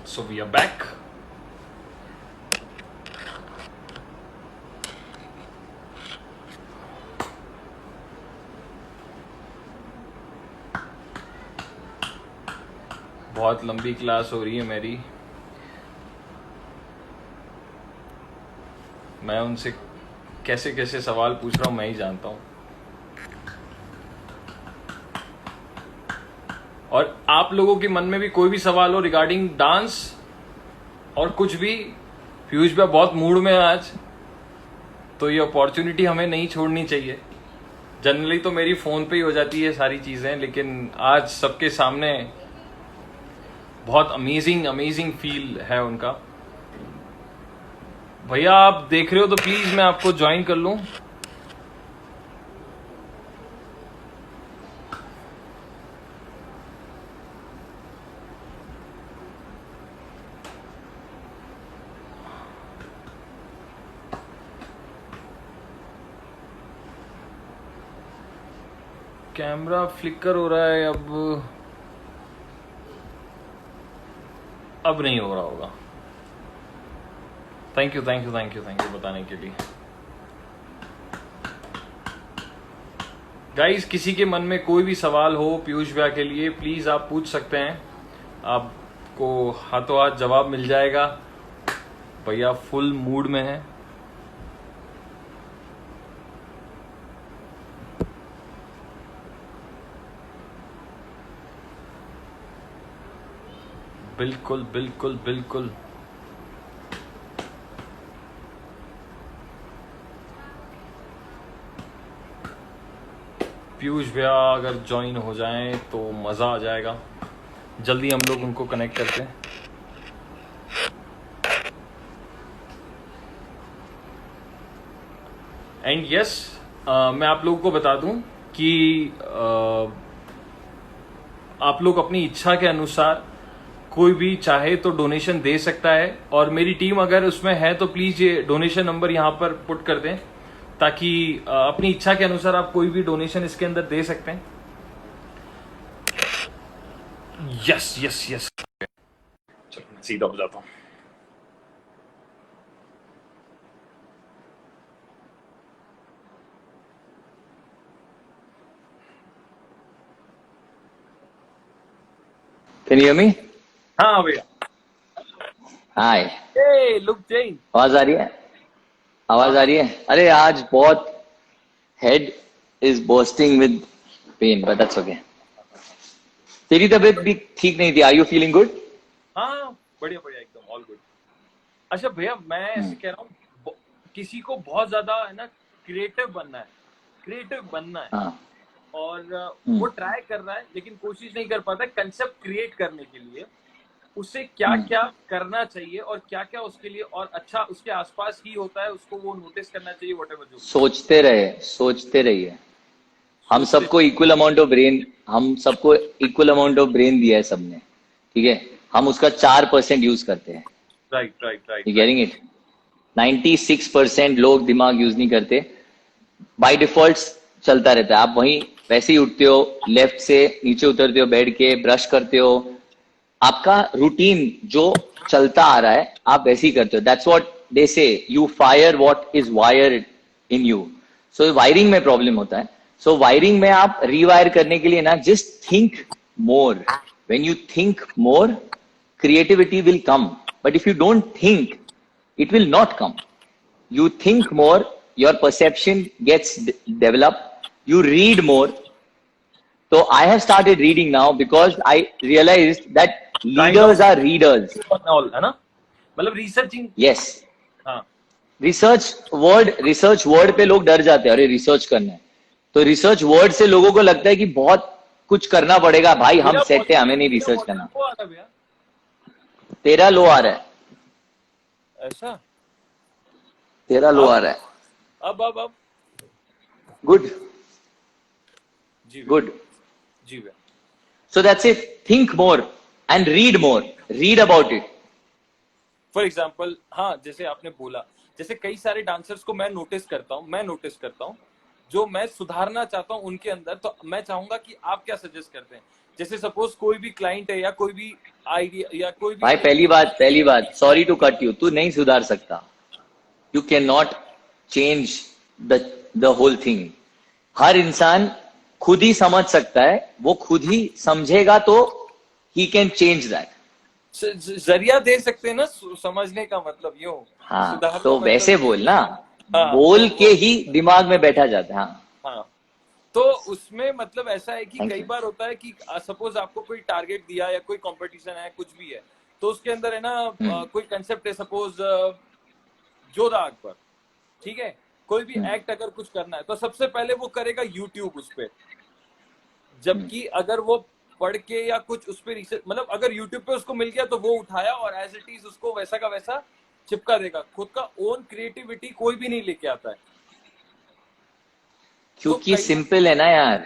So we are back. बहुत लंबी class हो रही है मेरी। मैं उनसे कैसे कैसे सवाल पूछ रहा हूँ मैं ही जानता हूँ। और आप लोगों के मन में भी कोई भी सवाल हो रिगार्डिंग डांस और कुछ भी, पीयूष भैया बहुत मूड में है आज, तो ये अपॉर्चुनिटी हमें नहीं छोड़नी चाहिए। जनरली तो मेरी फोन पे ही हो जाती है सारी चीजें, लेकिन आज सबके सामने बहुत अमेजिंग फील है उनका। भैया आप देख रहे हो तो प्लीज मैं आपको ज्वाइन कर लूं। कैमरा फ्लिकर हो रहा है, अब नहीं हो रहा होगा। थैंक यू बताने के लिए। गाइस किसी के मन में कोई भी सवाल हो पीयूष भैया के लिए प्लीज आप पूछ सकते हैं, आपको हाथों हाथ जवाब मिल जाएगा। भैया फुल मूड में है। बिल्कुल बिल्कुल बिल्कुल। पीयूष भैया अगर ज्वाइन हो जाएं तो मजा आ जाएगा। जल्दी हम लोग उनको कनेक्ट करते हैं। एंड यस, मैं आप लोगों को बता दूं कि आप लोग अपनी इच्छा के अनुसार कोई भी चाहे तो डोनेशन दे सकता है, और मेरी टीम अगर उसमें है तो प्लीज ये डोनेशन नंबर यहां पर पुट कर दें, ताकि अपनी इच्छा के अनुसार आप कोई भी डोनेशन इसके अंदर दे सकते हैं। Yes yes yes. चलो मैं सीधा हो जाता हूं। Can you hear me? हाँ भैया। Hi. Hey, look Jane. आवाज आ रही है? आवाज आ रही है? अरे आज बहुत head is bursting with pain, but that's okay. तेरी तबीयत भी ठीक नहीं थी. Are you feeling good? हाँ बढ़िया बढ़िया एकदम ऑल गुड। अच्छा भैया मैं ऐसे कह रहा हूँ, किसी को बहुत ज्यादा है ना क्रिएटिव बनना है हाँ. और वो ट्राई कर रहा है लेकिन कोशिश नहीं कर पाता कंसेप्ट क्रिएट करने के लिए। उसे क्या क्या करना चाहिए और क्या क्या उसके लिए और अच्छा उसके आसपास ही होता है, उसको वो नोटिस करना चाहिए। व्हाटएवर जो सोचते रहिए. हम सबको इक्वल अमाउंट ऑफ ब्रेन दिया है सबने, ठीक है? हम उसका 4% यूज करते हैं. राइट। You getting it? 96% लोग दिमाग यूज नहीं करते. बाय डिफॉल्ट चलता रहता है. आप वहीं वैसे ही उठते हो, लेफ्ट से नीचे उतरते हो, बैठ के ब्रश करते हो, आपका रूटीन जो चलता आ रहा है आप वैसे ही करते हो. दैट्स व्हाट दे से, you fire what is wired in you. So wiring में प्रॉब्लम होता है. सो वायरिंग में आप रीवायर करने के लिए ना just think more. When you think more, creativity will come. But if you don't think, it will not come. You think more, your perception gets developed. You read more. So I have started reading now because I realized that leaders are readers. है ना, मतलब researching. Yes. हाँ research word पे लोग डर जाते हैं. अरे रिसर्च करना है, तो रिसर्च वर्ड से लोगों को लगता है कि बहुत कुछ करना पड़ेगा. भाई हम सेट है, हमें नहीं रिसर्च करना. तेरा लो आ रहा है. ऐसा तेरा लो आ रहा है. अब गुड जी गुड. जी भैया। So that's it. Think more and read more. Read about it. For example हाँ, जैसे आपने बोला, जैसे कई सारे डांसर्स को मैं नोटिस करता हूँ जो मैं सुधारना चाहता हूँ उनके अंदर, तो मैं चाहूंगा कि आप क्या सजेस्ट करते हैं। जैसे सपोज कोई भी क्लाइंट है या कोई भी आइडिया या कोई भी भाई पहली बात सॉरी टू कट यू, तू नहीं सुधार सकता. You can not change the whole thing. हर इंसान खुद ही समझ सकता है, वो खुद ही समझेगा तो ही कैन चेंज दैट. जरिया दे सकते हैं ना समझने का, मतलब यूं हाँ, सुधार तो का वैसे मतलब बोल ना, हाँ बोल तो के ही दिमाग में बैठा जाता है. हाँ. हाँ तो उसमें मतलब ऐसा है कि थैंक कई यू. बार होता है कि सपोज आपको कोई टारगेट दिया या कोई कंपटीशन है कुछ भी है, तो उसके अंदर है ना कोई कंसेप्ट है, सपोज जोधा अकबर, ठीक है, कोई भी एक्ट अगर कुछ करना है तो सबसे पहले वो करेगा यूट्यूब उस पे, जबकि अगर वो पढ़ के या कुछ उस पे रिसर्च, मतलब अगर यूट्यूब पे उसको मिल गया तो वो उठाया और एज इट इज उसको वैसा का वैसा चिपका देगा. खुद का ओन क्रिएटिविटी कोई भी नहीं लेके आता है. तो क्योंकि कई सिंपल है ना यार.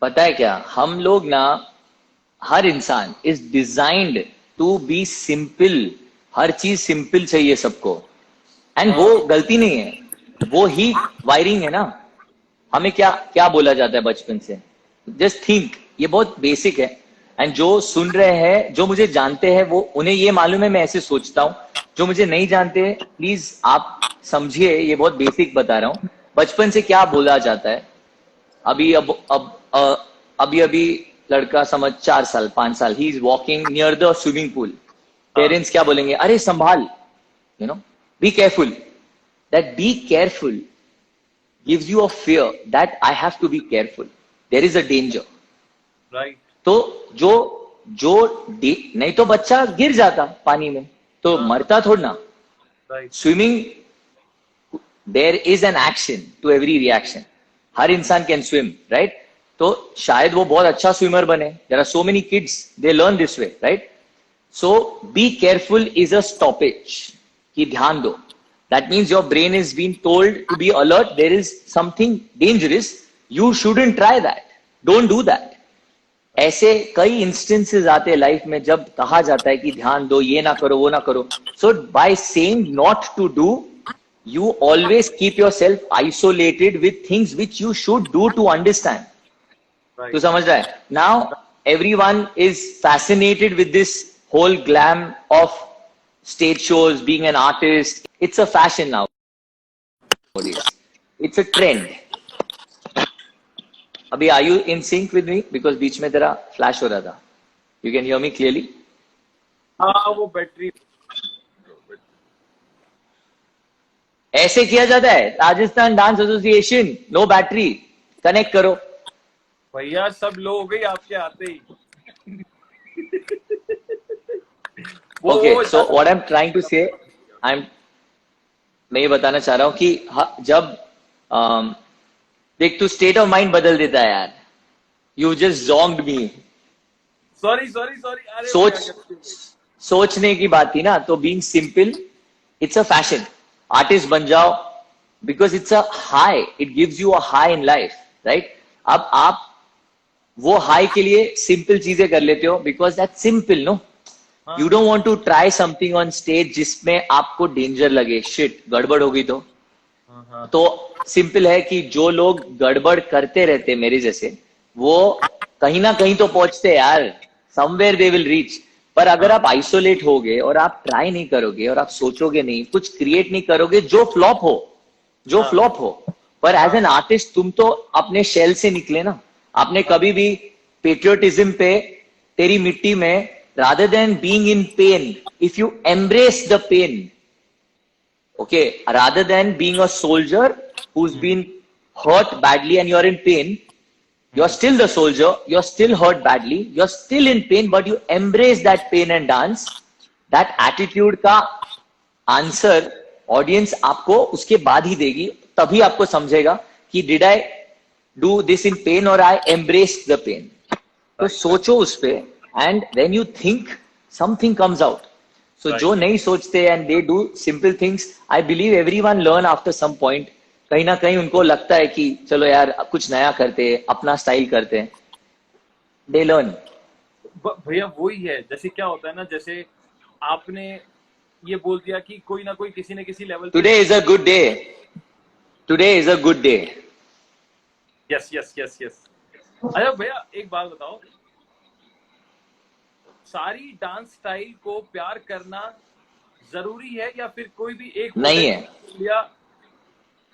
पता है क्या, हम लोग ना, हर इंसान is designed to be simple. हर चीज सिंपल चाहिए सबको. एंड वो हाँ गलती नहीं है, वो ही वायरिंग है ना. हमें क्या क्या बोला जाता है बचपन से, जस्ट थिंक. ये बहुत बेसिक है. एंड जो सुन रहे हैं, जो मुझे जानते हैं, वो उन्हें ये मालूम है मैं ऐसे सोचता हूं. जो मुझे नहीं जानते, प्लीज आप समझिए, ये बहुत बेसिक बता रहा हूं. बचपन से क्या बोला जाता है. अभी अभी अभी लड़का समझ 4 साल 5 साल, he is walking near the swimming pool. हाँ पेरेंट्स क्या बोलेंगे, अरे संभाल, you know, be careful. That be careful gives you a fear that I have to be careful. There is a danger. Right तो जो जो नहीं तो बच्चा गिर जाता पानी में, तो हाँ मरता थोड़ा ना. Right swimming, there is an action to every reaction. हर इंसान कैन स्विम, राइट. तो शायद वो बहुत अच्छा स्विमर बने. There are so many kids, they learn this way, right. So be careful is a stoppage, कि ध्यान दो. That means your brain is being told to be alert. There is something dangerous. You shouldn't try that. Don't do that. ऐसे कई instances आते हैं life में जब कहा जाता है कि ध्यान दो, ये ना करो, वो ना करो. So by saying not to do, you always keep yourself isolated with things which you should do to understand. तू राइट समझ रहा है. Now everyone is fascinated with this whole glam of stage shows, being an artist. It's a fashion nowadays. It's a trend. अभी are you in sync with me? Because बीच में तेरा flash हो रहा था. You can hear me clearly? हाँ वो battery ऐसे किया जाता है. Rajasthan dance association, no battery, connect करो. भैया सब लो हो गई आपके आते ही. ओके, वो so what I am trying to say, मैं ये बताना चाह रहा हूं कि जब देख, तू स्टेट ऑफ माइंड बदल देता है यार. यू जस्ट जोंग्ड मी. सॉरी सॉरी सॉरी, अरे वो सोच, क्या करते हैं? सोचने की बात थी ना. तो being simple, it's a fashion. Artist बन जाओ, because it's a high, it gives you a high in life, right. अब आप वो हाई के लिए सिंपल चीजें कर लेते हो, बिकॉज दैट सिंपल, नो. हाँ you don't want to try something on stage जिसमें आपको डेंजर लगे. शिट, गड़बड़ हो गई तो. हाँ हाँ तो सिंपल है कि जो लोग गड़बड़ करते रहते मेरे जैसे, वो कहीं ना कहीं तो पहुंचते यार. Somewhere they will reach. पर अगर आप आइसोलेट होगे और आप ट्राई नहीं करोगे और आप सोचोगे नहीं, कुछ क्रिएट नहीं करोगे, जो फ्लॉप हो, जो फ्लॉप हो. पर एज एन आर्टिस्ट तुम तो अपने शेल से निकले ना. आपने कभी भी पेट्रियोटिज्म पे, तेरी मिट्टी में, rather than being in pain, if you embrace the pain, okay, rather than being a soldier who's been hurt badly and you're in pain, you're still the soldier, you're still hurt badly, you're still in pain, but you embrace that pain and dance. That attitude का answer audience आपको उसके बाद ही देगी. तभी आपको समझेगा कि did I do this in pain और आई एम्ब्रेस द पेन. तो सोचो उस पे, and when you think, something comes out. So जो नहीं सोचते and they do simple things, I believe everyone learn after some point. कहीं ना कहीं उनको लगता है कि चलो यार कुछ नया करते हैं, अपना स्टाइल करते हैं. They learn. भैया वही है. जैसे क्या होता है ना, जैसे आपने ये बोल दिया कि कोई ना कोई किसी न किसी लेवल पे. Today is a good day. Today is a good day. Yes yes yes yes. अच्छा भैया एक बात बताओ, सारी डांस स्टाइल को प्यार करना जरूरी है या फिर कोई भी एक नहीं है, या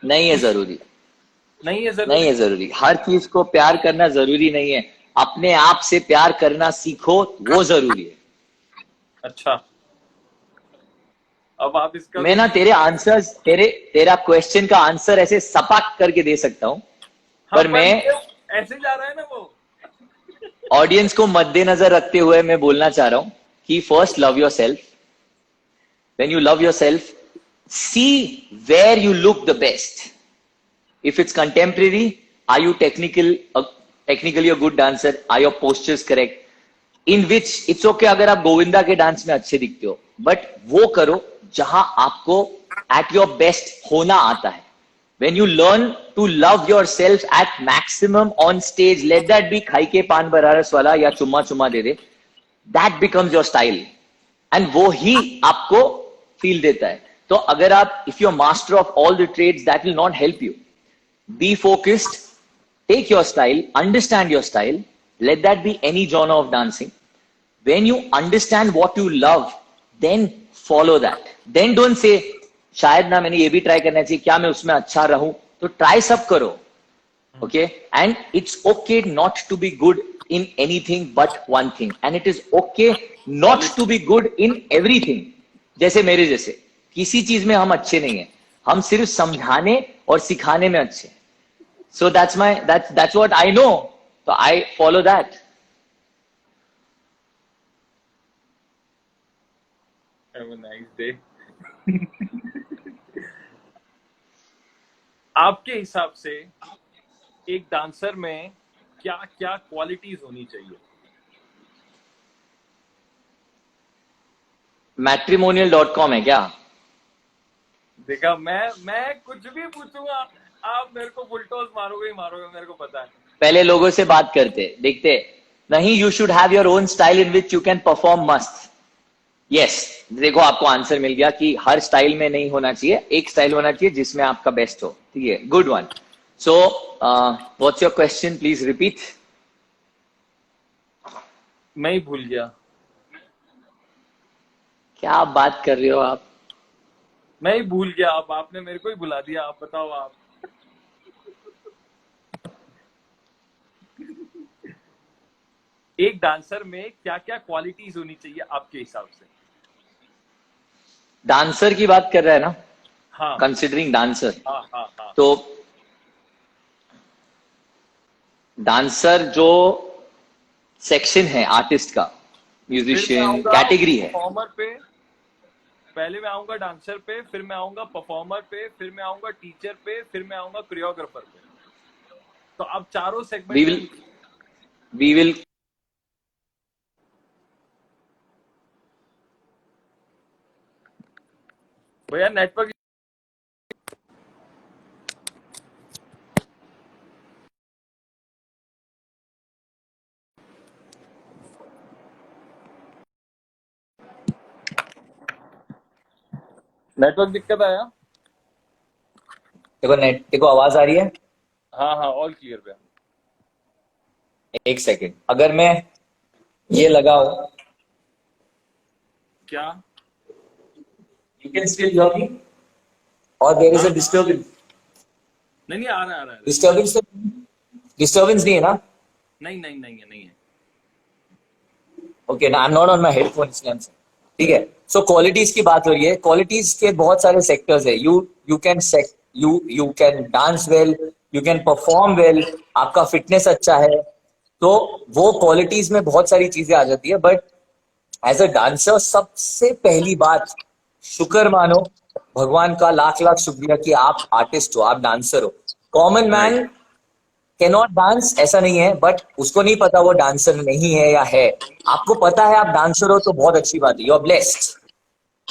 नहीं है जरूरी, नहीं है नहीं जरूरी? है जरूरी। हर चीज को प्यार करना जरूरी नहीं है। अपने आप से प्यार करना सीखो, वो जरूरी है। अच्छा, अब आप इसका मैं ना तेरे आंसर्स, तेरा क्वेश्चन का आंसर ऐसे सपाट करके दे सकता हूं, हाँ पर मैं ये ऐसे जा रहा है ना वो। ऑडियंस को मद्देनजर रखते हुए मैं बोलना चाह रहा हूं कि first love yourself. When you love yourself, see where you look the best. If it's contemporary, are you technically a good dancer? Are your postures correct? In which it's okay अगर आप गोविंदा के dance में अच्छे दिखते हो, but वो करो जहां आपको at your best होना आता है। When you learn to love yourself at maximum on stage, let that be खाई के पान बरारस वाला या चुम्मा चुम्मा दे दे, that becomes your style, and वो ही आपको फील देता है। तो अगर आप if you're master of all the trades, that will not help you. Be focused, take your style, understand your style, let that be any genre of dancing. When you understand what you love, then follow that. Then don't say, शायद ना मैंने ये भी try करना चाहिए, क्या मैं उसमें अच्छा रहूं? तो ट्राई सब करो, okay? And it's okay not to be good in anything but one thing, and it is okay not to be good in everything. जैसे मेरे जैसे किसी चीज में हम अच्छे नहीं हैं, हम सिर्फ समझाने और सिखाने में अच्छे हैं। So that's what I know. So I follow that. Have a nice day. आपके हिसाब से एक डांसर में क्या क्या क्वालिटीज होनी चाहिए? Matrimonial.com है क्या? देखा, मैं कुछ भी पूछूंगा आप मेरे को बुलटोज मारोगे ही मारोगे, मेरे को पता है। पहले लोगों से बात करते देखते नहीं। You should have your own style in which you can perform मस्त। यस, देखो आपको आंसर मिल गया कि हर स्टाइल में नहीं होना चाहिए, एक स्टाइल होना चाहिए जिसमें आपका बेस्ट हो। ठीक है, good one. So what's your question, please repeat. मैं ही भूल गया। क्या बात कर रहे हो आप? मैं ही भूल गया, अब आपने मेरे को ही बुला दिया। आप बताओ आप। एक डांसर में क्या क्या क्वालिटीज होनी चाहिए आपके हिसाब से? डांसर की बात कर रहा है ना? हाँ, कंसिडरिंग डांसर। हाँ हाँ हाँ। तो डांसर जो सेक्शन है आर्टिस्ट का, म्यूजिशियन कैटेगरी है। परफॉर्मर पे पहले मैं आऊंगा, डांसर पे, फिर मैं आऊंगा परफॉर्मर पे, फिर मैं आऊंगा टीचर पे, फिर मैं आऊंगा कोरियोग्राफर पे। तो अब चारों सेगमेंट we will भैया नेटवर्क दिक्कत आया? देखो आवाज आ रही है? हाँ हाँ, ऑल क्लियर भैया। एक सेकेंड, अगर मैं ये लगाऊं, क्या? you can still hear me or there is a disturbance? नहीं आ रहा है। Disturbance नहीं है ना? नहीं है। ओके ना, I am not on my headphones. ठीक है, सो क्वालिटीज की बात हो रही है। क्वालिटीज के बहुत सारे सेक्टर्स है। You can dance well, you can perform well, आपका फिटनेस अच्छा है, तो वो क्वालिटीज में बहुत सारी चीजें आ जाती है। बट एज अ डांसर सबसे पहली बात, शुक्र मानो भगवान का, लाख लाख शुक्रिया कि आप आर्टिस्ट हो, आप डांसर हो। Common man can not dance, ऐसा नहीं है, बट उसको नहीं पता वो डांसर नहीं है या है। आपको पता है आप डांसर हो तो बहुत अच्छी बात है, you are blessed.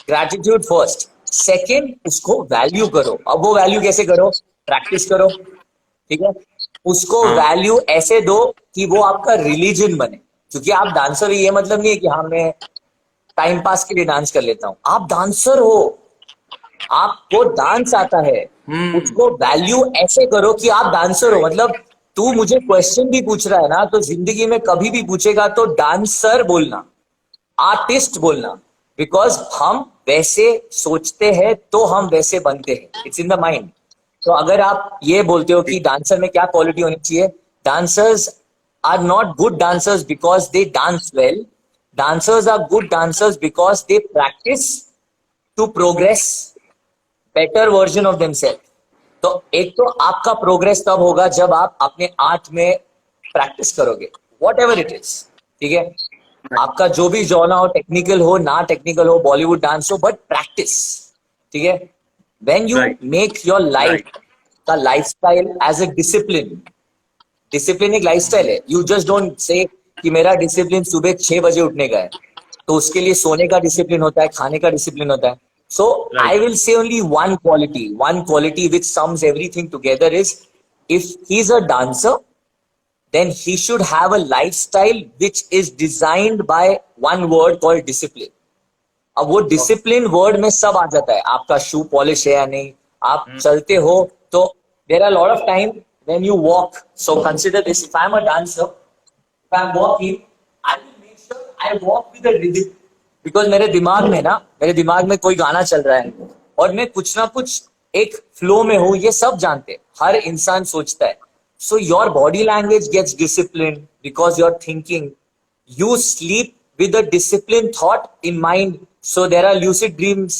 Gratitude first. Second, उसको वैल्यू करो। अब वो वैल्यू कैसे करो? प्रैक्टिस करो, ठीक है। उसको वैल्यू ऐसे दो कि वो आपका रिलीजन बने। क्योंकि आप डांसर हो ये मतलब नहीं है कि हाँ मैं टाइम पास के लिए डांस कर लेता हूं। आप डांसर हो, आपको डांस आता है, उसको वैल्यू ऐसे करो कि आप डांसर हो। मतलब तू मुझे क्वेश्चन भी पूछ रहा है ना, तो जिंदगी में कभी भी पूछेगा तो डांसर बोलना, आर्टिस्ट बोलना, बिकॉज हम वैसे सोचते हैं तो हम वैसे बनते हैं, इट्स इन द माइंड। तो अगर आप ये बोलते हो कि डांसर में क्या क्वालिटी होनी चाहिए, dancers are not good dancers because they dance well, dancers are good dancers because they practice to progress better version of themselves। तो एक तो आपका प्रोग्रेस तब होगा जब आप अपने आर्ट में प्रैक्टिस करोगे, वॉट एवर इट इज, ठीक है। आपका जो भी जॉनर हो, टेक्निकल हो ना टेक्निकल हो, बॉलीवुड डांस हो, बट प्रैक्टिस, ठीक है। When you make your life का lifestyle as a discipline, discipline एक लाइफस्टाइल है। यू जस्ट डोंट से कि मेरा डिसिप्लिन सुबह 6 बजे उठने का है, तो उसके लिए सोने का डिसिप्लिन होता है, खाने का डिसिप्लिन होता है। So I will say only one quality which sums everything together is, if he is a dancer then he should have a lifestyle which is designed by one word called discipline। अब वो discipline word में सब आ जाता है, आपका shoe polish है या नहीं, आप चलते हो तो there are lot of time when you walk. So consider this, if I am a dancer, if I am walking, I will make sure I walk with a rhythm, because मेरे दिमाग में कोई गाना चल रहा है और मैं कुछ ना कुछ एक फ्लो में हूं, ये सब जानते हैं, हर इंसान सोचता है। So your body language gets disciplined because you're thinking. You sleep with a disciplined thought in mind. So there are lucid dreams.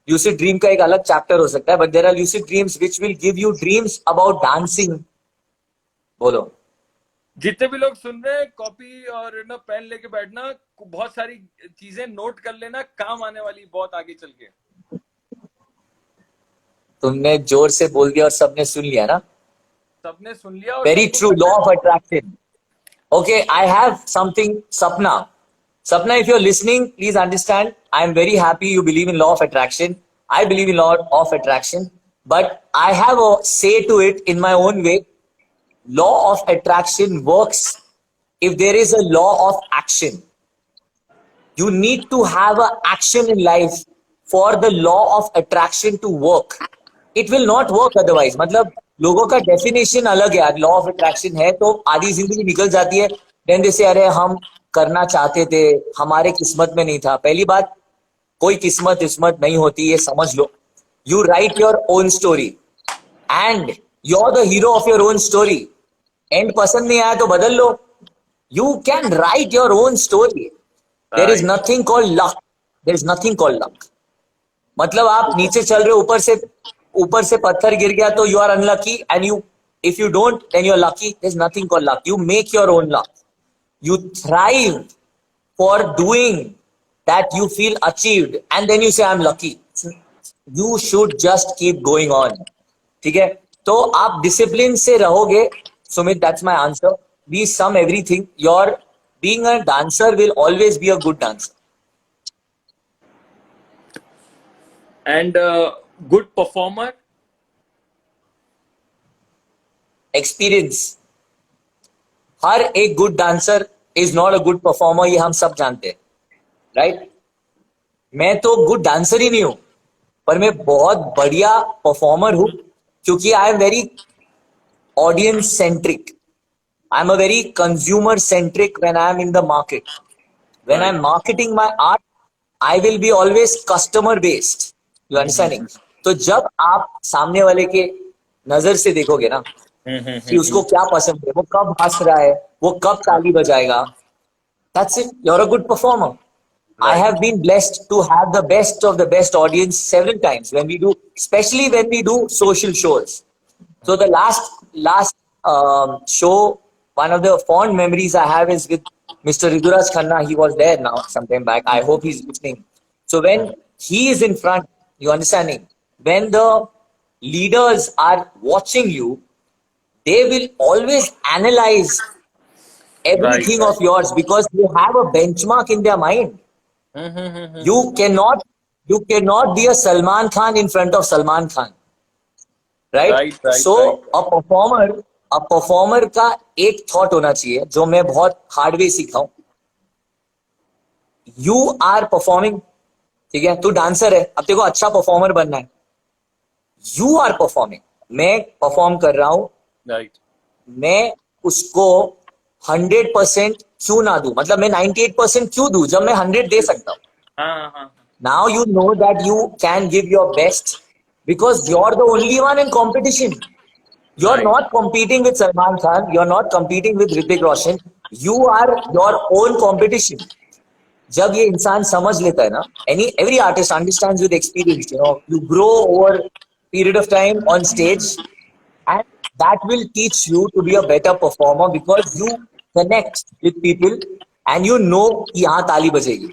Lucid dream का एक अलग chapter हो सकता है, but there are lucid dreams which will give you dreams about dancing. बोलो। जितने भी लोग सुन रहे हैं, कॉपी और ना पेन लेके बैठना, बहुत सारी चीजें नोट कर लेना, काम आने वाली बहुत आगे चल के। तुमने जोर से बोल दिया और सबने सुन लिया ना। सबने सुन लिया। Very true, law of attraction. Okay, I have something, Sapna. Sapna, if you're listening, please understand, I am very happy you believe in law of attraction. I believe in law of attraction, but I have a say to it in my own way. Law of attraction works if there is a law of action. You need to have an action in life for the law of attraction to work. It will not work otherwise. मतलब लोगों का definition अलग है। Law of attraction है तो आधी जिंदगी निकल जाती है, देन दे से अरे हम करना चाहते थे, हमारे किस्मत में नहीं था। पहली बात, कोई किस्मत नहीं होती, ये समझ लो। You write your own story and you are the hero of your own story. And पसंद नहीं आया तो बदल लो। You can write your own story. There is nothing called luck, there is nothing called luck. मतलब आप नीचे चल रहे हो, ऊपर से पत्थर गिर गया तो you are unlucky, and you, if you don't then you are lucky. There is nothing called luck. You make your own luck. You thrive for doing that you feel achieved, and then you say I am lucky. You should just keep going on, ठीक है। तो आप discipline से रहोगे, Sumit, that's my answer. Be sum everything, your being a dancer will always be a good dancer. And good performer, experience. हर एक good dancer is not a good performer, ये हम सब जानते हैं, राइट। मैं तो गुड डांसर ही नहीं हूं, पर मैं बहुत बढ़िया परफॉर्मर हूं, क्योंकि I am very audience centric. I am a very consumer centric when I am in the market. When I am marketing my art, I will be always customer based. You understanding? तो जब आप सामने वाले के नजर से देखोगे ना कि उसको क्या पसंद है, वो कब हंस रहा है, वो कब ताली बजाएगा, that's it, you are a good performer. I have been blessed to have the best of the best audience several times when we do, especially when we do social shows. So the last show, one of the fond memories I have is with Mr. Riduraj Khanna. He was there now sometime back. I hope he's listening. So when he is in front, you understanding? When the leaders are watching you, they will always analyze everything of yours because they have a benchmark in their mind. You cannot be a Salman Khan in front of Salman Khan, right? So a performer का एक thought होना चाहिए जो मैं बहुत hard way सीखा हूं। You are performing, ठीक है, तू डांसर है, अब तेरे को अच्छा परफॉर्मर बनना है। You are performing, मैं परफॉर्म कर रहा हूं, राइट। मैं उसको 100% क्यों ना दूं? मतलब मैं 98% क्यों दूं जब मैं 100 दे सकता हूं? हाँ हाँ Now you know that you can give your best because you're the only one in competition. You're right not competing with Salman Khan. You're not competing with Hrithik Roshan. You are your own competition. जब ये इंसान समझ लेता है ना, every artist understands with experience. You grow over period of time on stage, and that will teach you to be a better performer because you connect with people and you know कि यहाँ ताली बजेगी.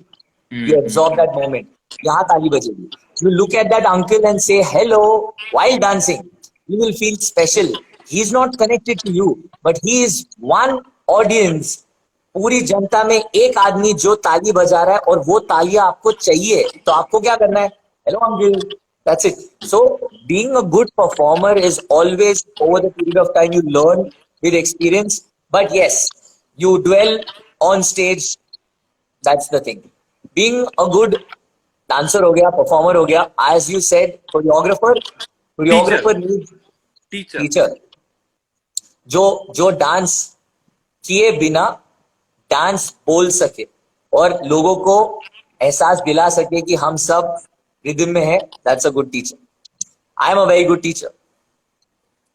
You absorb that moment. यहाँ ताली बजेगी. You look at that uncle and say hello while dancing. You will feel special. He's not connected to you, but he is one audience. पूरी जनता में एक आदमी जो ताली बजा रहा है और वो तालियां आपको चाहिए, तो आपको क्या करना है? Hello uncle. That's it. So being a good performer is always over the period of time you learn with experience. But yes, you dwell on stage. That's the thing. Being a good dancer हो गया, performer हो गया. As you said, choreographer needs teacher teacher. जो dance किए बिना dance बोल सके और लोगों को एहसास दिला सके कि हम सब रिदम में है. That's a good teacher. I am a very good teacher.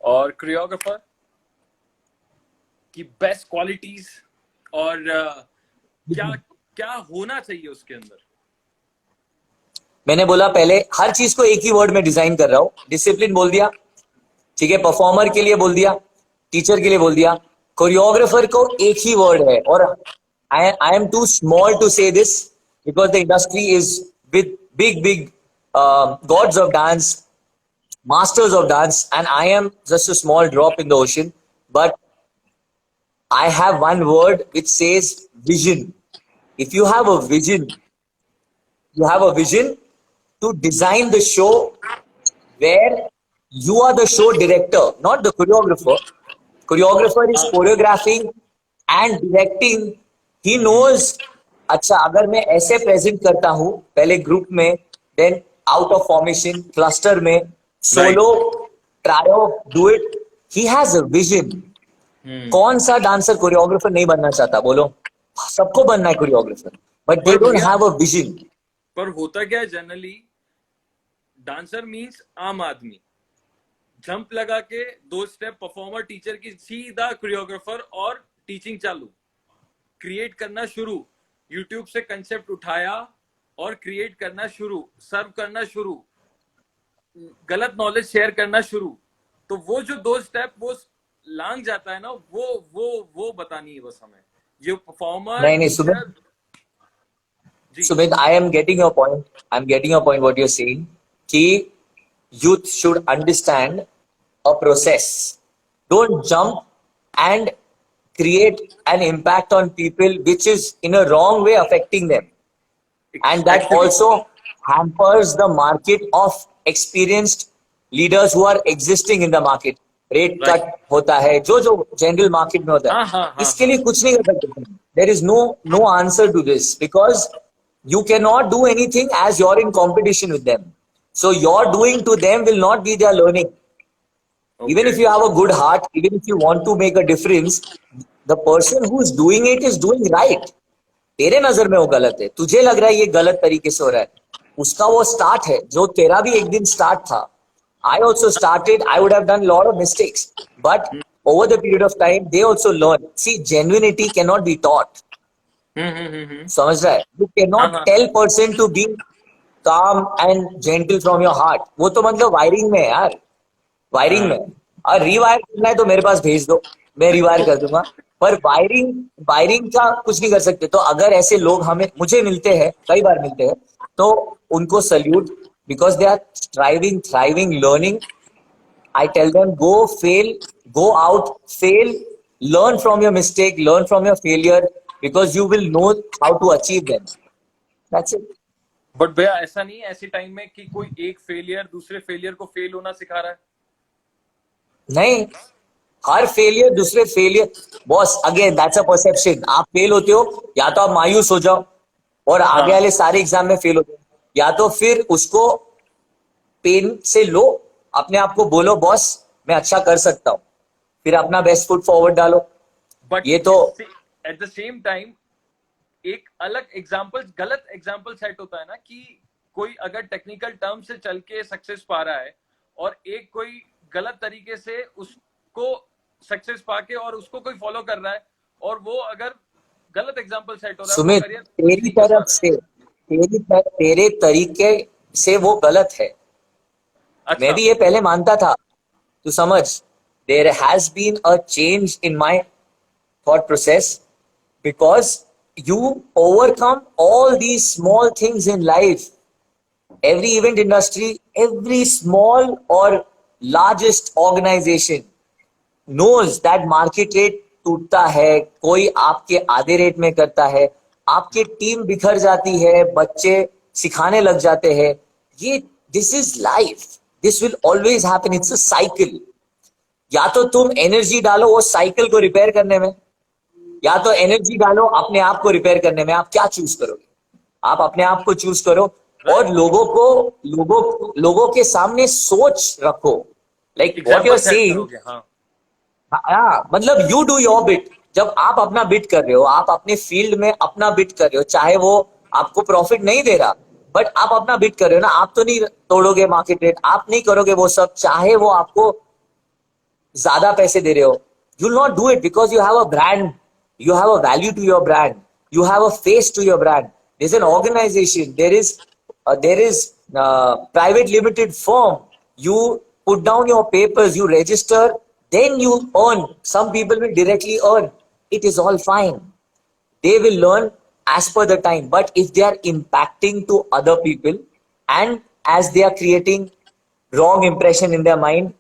और कोरियोग्राफर की बेस्ट क्वालिटीज और क्या क्या होना चाहिए उसके अंदर? मैंने बोला पहले, हर चीज को एक ही वर्ड में डिजाइन कर रहा हूं. डिसिप्लिन बोल दिया, ठीक है. परफॉर्मर के लिए बोल दिया, टीचर के लिए बोल दिया. कोरियोग्राफर को एक ही वर्ड है, और I am too small to say this because the industry is with big gods of dance, masters of dance, and I am just a small drop in the ocean. But I have one word which says vision. If you have a vision, you have a vision to design the show where you are the show director, not the choreographer. Choreographer is choreographing and directing. He knows, अच्छा अगर मैं ऐसे present करता हूं पहले group में, then out of formation, cluster में, solo, trio, do it. He has a vision. कौन सा डांसर कोरियोग्राफर नहीं बनना चाहता? बोलो. सबको बनना है choreographer, but they don't have a vision. पर होता क्या है जनरली, डांसर मींस आम आदमी, जंप लगा के 2 स्टेप परफॉर्मर टीचर की, सीधा कोरियोग्राफर और टीचिंग चालू, क्रिएट करना शुरू, यूट्यूब से कंसेप्ट उठाया और क्रिएट करना शुरू, सर्व करना शुरू, गलत नॉलेज शेयर करना शुरू. तो वो जो 2 स्टेप वो लांग जाता है ना, वो बतानी है बस हमें. ये परफॉर्मर नहीं Sumit, I am getting your point. I am getting your point what you are saying कि youth should understand a process. Don't jump and create an impact on people which is in a wrong way affecting them. And that also hampers the market of experienced leaders who are existing in the market. Rate cut होता है, जो general market में होता है. इसके लिए कुछ नहीं कर सकते. There is no answer to this because you cannot do anything as you're in competition with them. So your doing to them will not be their learning. Okay. Even if you have a good heart, even if you want to make a difference, the person who is doing it is doing right. तेरे नजर में वो गलत है, तुझे लग रहा है ये गलत तरीके से हो रहा है, उसका वो स्टार्ट है, जो तेरा भी एक दिन स्टार्ट था. I also started, I would have done a lot of mistakes, but over the period of time, they also learn. See, genuinity cannot be taught. समझ रहा है? You cannot tell person to be calm and gentle from your heart. वो तो मतलब wiring में है यार, wiring में. और रिवायर करना है तो मेरे पास भेज दो, मैं रिवायर कर दूंगा. पर वायरिंग का कुछ नहीं कर सकते. तो अगर ऐसे लोग मुझे मिलते हैं, कई बार मिलते हैं, तो उनको salute, because they are striving, thriving, learning. I tell them go fail, go out, fail, learn from your mistake, learn from your failure, because you will know how to achieve them. That's it. But भैया ऐसा नहीं है ऐसे time में कि कोई एक failure दूसरे फेलियर को फेल होना सिखा रहा है. नहीं, हर फेलियर दूसरे failure. Boss, again that's a perception. आप फेल होते हो, या तो आप मायूस हो जाओ और आगे वाले सारे एग्जाम में फेल होते हो, या तो फिर उसको पेन से लो, अपने आप को बोलो बॉस मैं अच्छा कर सकता हूं, फिर अपना बेस्ट फुट फॉरवर्ड डालो. बट ये तो एट द सेम टाइम एक अलग एग्जाम्पल, गलत एग्जाम्पल सेट होता है ना कि कोई अगर टेक्निकल टर्म से चल के सक्सेस पा रहा है और एक कोई गलत तरीके से उसको सक्सेस पाके और उसको कोई फॉलो कर रहा है, और वो अगर गलत एग्जाम्पल सेट हो रहा है, सुमित, तेरी तरफ से तेरे तरीके से वो गलत है। अच्छा, मैं भी ये पहले मानता था, तू समझ, there has been a change in my thought process because you overcome all these small things in life. Every event industry, every small or largest organization knows that market rate टूटता है, कोई आपके आधे रेट में करता है, आपकी team बिखर जाती है, बच्चे सिखाने लग जाते हैं। ये this is life, this will always happen, it's a cycle. या तो तुम एनर्जी डालो वो साइकिल को रिपेयर करने में, या तो एनर्जी डालो अपने आप को रिपेयर करने में। आप क्या चूज करोगे? आप अपने आप को चूज करो और लोगों के सामने सोच रखो, like what you are saying. मतलब यू डू योर बिट। जब आप अपना बिट कर रहे हो, आप अपने फील्ड में अपना बिट कर रहे हो, चाहे वो आपको प्रॉफिट नहीं दे रहा, बट आप अपना बिट कर रहे हो ना। आप तो नहीं तोड़ोगे मार्केट रेट, आप नहीं करोगे वो सब, चाहे वो आपको ज्यादा पैसे दे रहे हो। You will not do it because you have a brand, you have a value to your brand, you have a face to your brand. There's an organization, there is private limited firm. You put down your papers, you register, then you earn. Some people will directly earn. It is all fine, they will learn as per the time. But if they are impacting to other people and as they are creating wrong impression in their mind,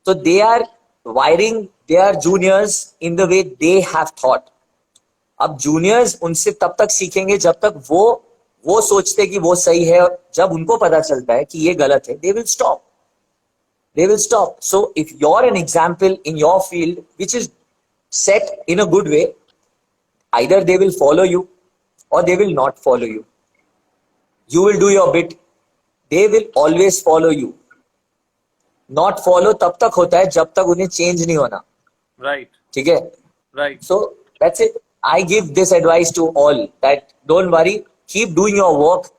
so they are wiring their juniors in the way they have thought. अब juniors उनसे तब तक सीखेंगे जब तक वो सोचते कि वो सही है। जब उनको पता चलता है कि ये गलत है, they will stop. So if you're an example in your field which is set in a good way, either they will follow you or they will not follow you. You will do your bit, they will always follow you. Not follow तब तक होता है जब तक उन्हें change नहीं होना। Right, ठीक है, right. So that's it. I give this advice to all that don't worry, keep doing your work,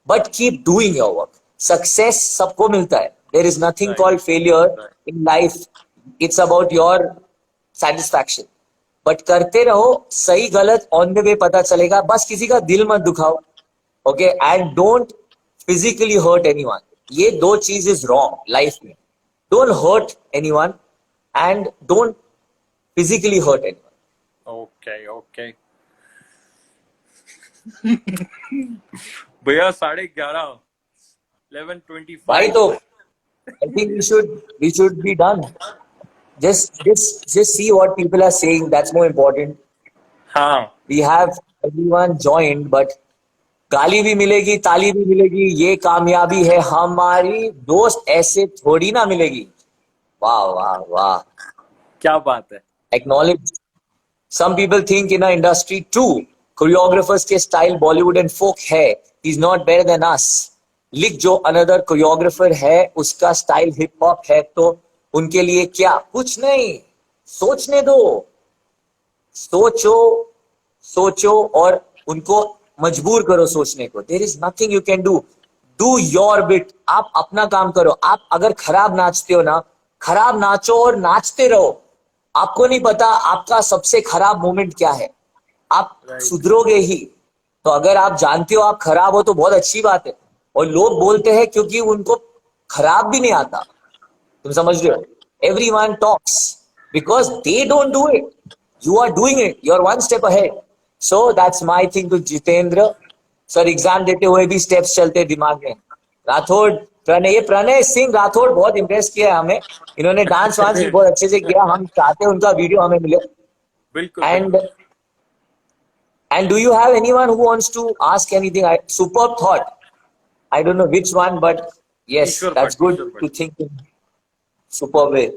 but keep doing your work. Success सबको मिलता है, there is nothing called failure in life, it's about your satisfaction. But करते रहो, सही गलत on the way पता चलेगा। बस किसी का दिल मत दुखाओ, okay, and don't physically hurt anyone. ये दो चीज इज रॉन्ग लाइफ में। Don't hurt anyone and don't physically hurt anyone. Okay. भैया 11:30, 11:25। भाई तो I think we should be done. Just see what people are saying. That's more important. हाँ, We have everyone joined, but गाली भी मिलेगी, ताली भी मिलेगी, ये कामयाबी है हमारी दोस्त, ऐसे थोड़ी ना मिलेगी। वाह वाह वाह, क्या बात है। Acknowledge. Some people think in our industry too, choreographers के style Bollywood and folk है, he's not better than us. लिख जो another choreographer है, उसका style hip hop है, तो उनके लिए क्या? कुछ नहीं, सोचने दो, सोचो और उनको मजबूर करो सोचने को। There is nothing you can do your bit. आप अपना काम करो। आप अगर खराब नाचते हो ना, खराब नाचो और नाचते रहो। आपको नहीं पता आपका सबसे खराब मोमेंट क्या है, आप सुधरोगे ही। तो अगर आप जानते हो आप खराब हो तो बहुत अच्छी बात है। और लोग बोलते हैं क्योंकि उनको खराब भी नहीं आता, तुम समझ रहे हो। Everyone talks because they don't do it, you are doing it, you are one step ahead. So that's my thing to Jitendra sir. Exam देते हुए भी स्टेप्स चलते दिमाग में। राठौड़ प्रणय सिंह राठौड़ बहुत इम्प्रेस किया है हमें। इन्होंने डांस वांस भी बहुत अच्छे से किया। हम चाहते हैं उनका वीडियो हमें मिले। बिल्कुल। And do you have anyone who wants to ask anything? Superb thought. I don't know which one, but yes, that's good to think in superb way.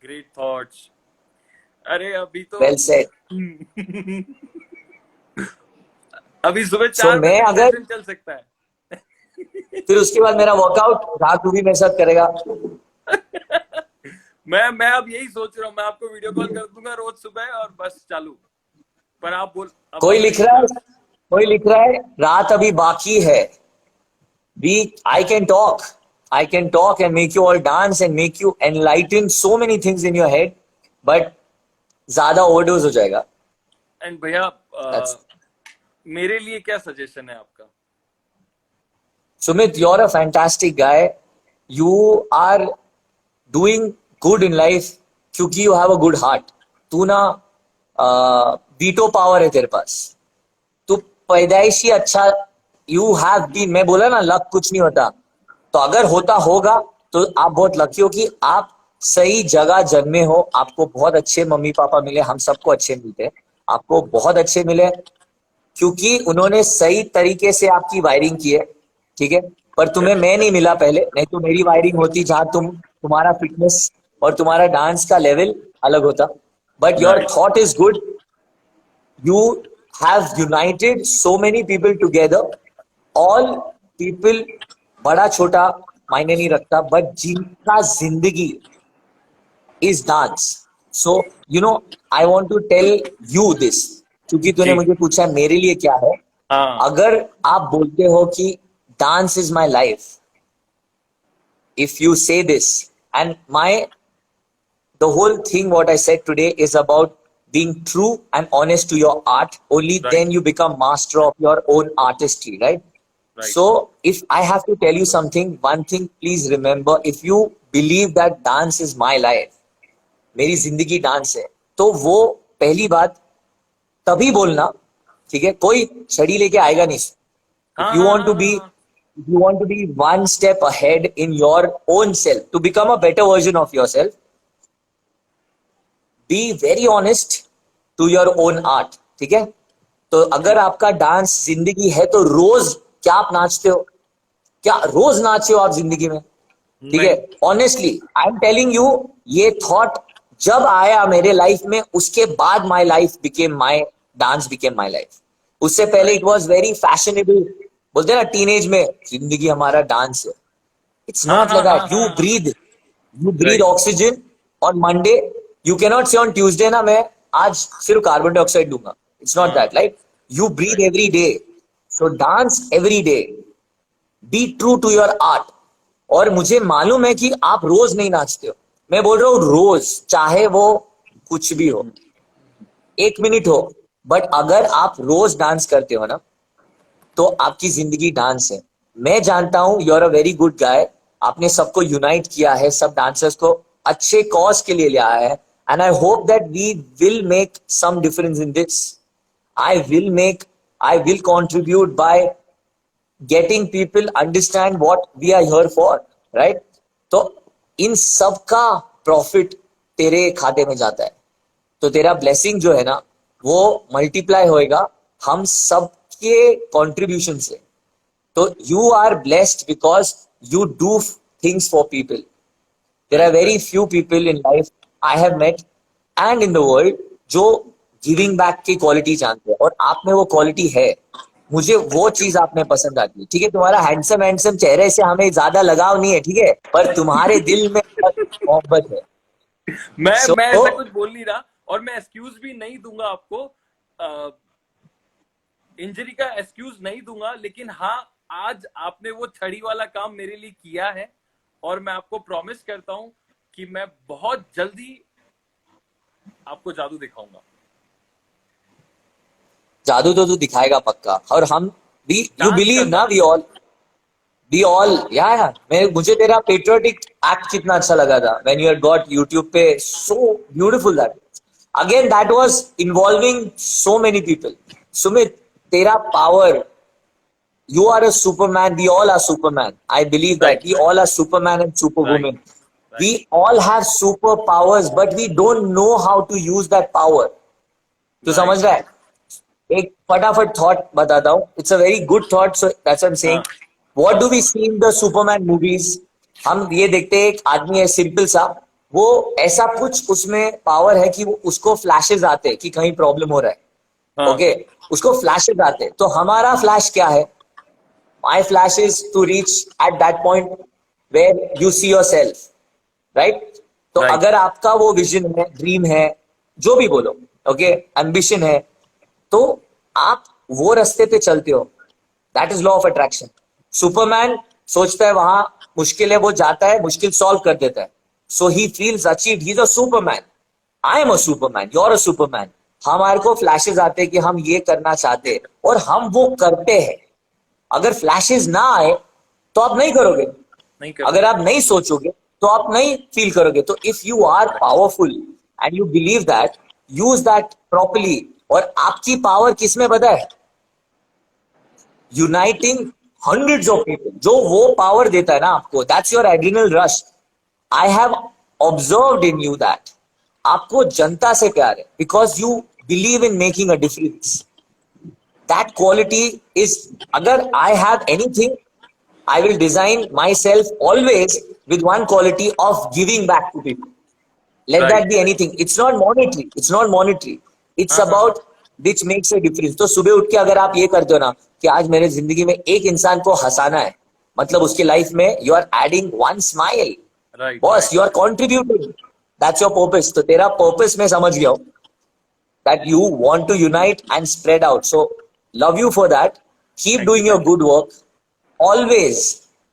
Great thoughts. अरे अभी तो well said. अभी सुबह 4 बजे अगर चल सकता है। फिर उसके बाद मेरा वर्कआउट रात भी मेरे साथ करेगा। मैं अब यही सोच रहा हूँ, मैं आपको वीडियो कॉल कर दूंगा रोज सुबह और बस चालू। पर आप बोल, अब कोई आप लिख नहीं रहा है, कर। कोई लिख रहा है रात अभी बाकी है। We, I can talk and make you all dance and make you enlighten so many things in your head, but ज्यादा overdose हो जाएगा। एंड भैया That's मेरे लिए क्या सजेशन है आपका? Sumit, you're a fantastic guy. You are doing good in life क्योंकि you have a good heart. तू ना वीटो पावर है तेरे पास, तू पैदाइशी अच्छा, यू हैव बीन, मैं बोला ना लक कुछ नहीं होता, तो अगर होता होगा तो आप बहुत लकी हो कि आप सही जगह जन्मे हो, आपको बहुत अच्छे मम्मी पापा मिले, हम सबको अच्छे मिलते हैं, आपको बहुत अच्छे मिले क्योंकि उन्होंने सही तरीके से आपकी वायरिंग की है, ठीक है। पर तुम्हें मैं नहीं मिला पहले, नहीं तो मेरी वायरिंग होती जहां तुम्हारा फिटनेस और तुम्हारा डांस का लेवल अलग होता। But your Right. Thought is good, you have united so many people together, all people, बड़ा छोटा मायने नहीं रखता, बट जिनका जिंदगी is dance. So you know, I want to tell you this क्योंकि तूने जी। मुझे पूछा मेरे लिए क्या है। हाँ। अगर आप बोलते हो कि dance is my life, if you say this, and the whole thing what I said today is about being true and honest to your art, only Right. then you become master of your own artistry, right? Right. So if I have to tell you something, one thing please remember, if you believe that dance is my life, मेरी जिंदगी dance है, तो वो पहली बात तभी बोलना, ठीक है, कोई छड़ी लेके आएगा नहीं। हाँ, If you want to be, हाँ, if you want to be one step ahead in your own self, to become a better version of yourself, be very honest to your own art, ठीक है। तो अगर आपका dance जिंदगी है तो रोज क्या आप नाचते हो, क्या रोज नाचे हो आप जिंदगी में, ठीक है। नहीं। Honestly I am telling you, ये थॉट जब आया मेरे लाइफ में, उसके बाद my life became my dance became my life. उससे पहले इट वॉज वेरी फैशनेबल, बोलते ना टीनेज में जिंदगी हमारा डांस है, इट्स हाँ, नॉट हाँ, लाइक हाँ, दैट। हाँ, यू हाँ। Breathe, you breathe Right. Oxygen on Monday, you cannot say on Tuesday ना मैं आज सिर्फ कार्बन डाइऑक्साइड दूंगा, it's not that, like you breathe Right. Every day, so dance every day, be true to your art. और मुझे मालूम है कि आप रोज नहीं नाचते हो, मैं बोल रहा हूँ रोज, चाहे वो कुछ भी हो, 1 मिनट हो, बट अगर आप रोज डांस करते हो ना तो आपकी जिंदगी डांस है। मैं जानता हूं you are a very good guy, आपने सबको यूनाइट किया है, सब डांसर्स को अच्छे कॉज के लिए ले आया है, and I hope that we will make some difference in this. I will contribute by getting people understand what we are here for, right? तो इन सब का प्रॉफिट तेरे खाते में जाता है, तो तेरा ब्लेसिंग जो है ना वो मल्टीप्लाई होएगा हम सब के कंट्रीब्यूशन से। तो you are blessed because you do things for people. There are very few people in life I have met and in the world जो गिविंग बैक की क्वालिटी जानते हैं, और आप में वो क्वालिटी है, मुझे वो चीज आप में पसंद आती है, ठीक है। तुम्हारा हैंडसम हैंडसम चेहरे से हमें ज्यादा लगाव नहीं है, ठीक है, पर तुम्हारे दिल में मोहब्बत है। मैं So, ऐसा कुछ बोल नहीं रहा, और मैं एक्सक्यूज भी नहीं दूंगा आपको, इंजरी का एक्सक्यूज नहीं दूंगा, लेकिन हाँ, आज आपने वो छड़ी वाला काम मेरे लिए किया है, और मैं आपको प्रॉमिस करता हूं कि मैं बहुत जल्दी आपको जादू दिखाऊंगा। जादू तो तू दिखाएगा पक्का, और हम भी, यू डांस बिलीव करना। ना, वी ऑल या मैं, मुझे तेरा पेट्रियोटिक एक्ट कितना अच्छा लगा था when you had got YouTube पे, so beautiful that, again that was involving so many people. Sumit, तेरा power, you are a superman, we all are superman, I believe that Right, we right, all are superman and superwoman, right. we all have superpowers but we don't know how to use that power। तो Right. समझ रहा है, एक फटाफट thought बताता हूँ, it's a very good thought, so that's I am saying. What do we see in the Superman movies? हम ये देखते हैं एक आदमी है सिंपल सा, वो ऐसा कुछ उसमें पावर है कि वो उसको फ्लैशेस आते हैं कि कहीं प्रॉब्लम हो रहा है, हाँ। ओके, उसको फ्लैशेस आते हैं। तो हमारा फ्लैश क्या है? My flash is to reach at that point where you see yourself, right? तो Right. अगर आपका वो विजन है, ड्रीम है, जो भी बोलो, ओके, एम्बिशन है, तो आप वो रास्ते पे चलते हो. That is law of attraction. Superman सोचता है वहां मुश्किल है, वो जाता है, मुश्किल सॉल्व कर देता है. So he feels achieved, he is a superman. I am a superman, you are a superman. हमारे को फ्लैशेस आते हैं कि हम ये करना चाहते हैं और हम वो करते हैं. अगर फ्लैशेस ना आए तो आप नहीं करोगे. नहीं कर. अगर आप नहीं सोचोगे तो आप नहीं फील करोगे. तो if you are powerful and you believe that, use that properly. और आपकी पावर किसमें पता है? Uniting hundreds of people. जो वो पावर देता है ना आपको, that's your adrenal rush. I have observed in you that आपको जनता से प्यार है because you believe in making a difference. That quality is, अगर I have anything, I will design myself always with one quality of giving back to people. Let Right. that be anything. It's not monetary. It's not monetary. It's about which makes a difference. तो सुबह उठ के अगर आप ये करते हो ना कि आज मेरे जिंदगी में एक इंसान को हंसाना है, मतलब उसकी लाइफ में you are adding one smile. Right. Boss, right. you are contributing. That's your purpose. तो तेरा purpose मैं समझ गया हूँ. That you want to unite and spread out. So love you for that. Keep Thank doing you. your good work.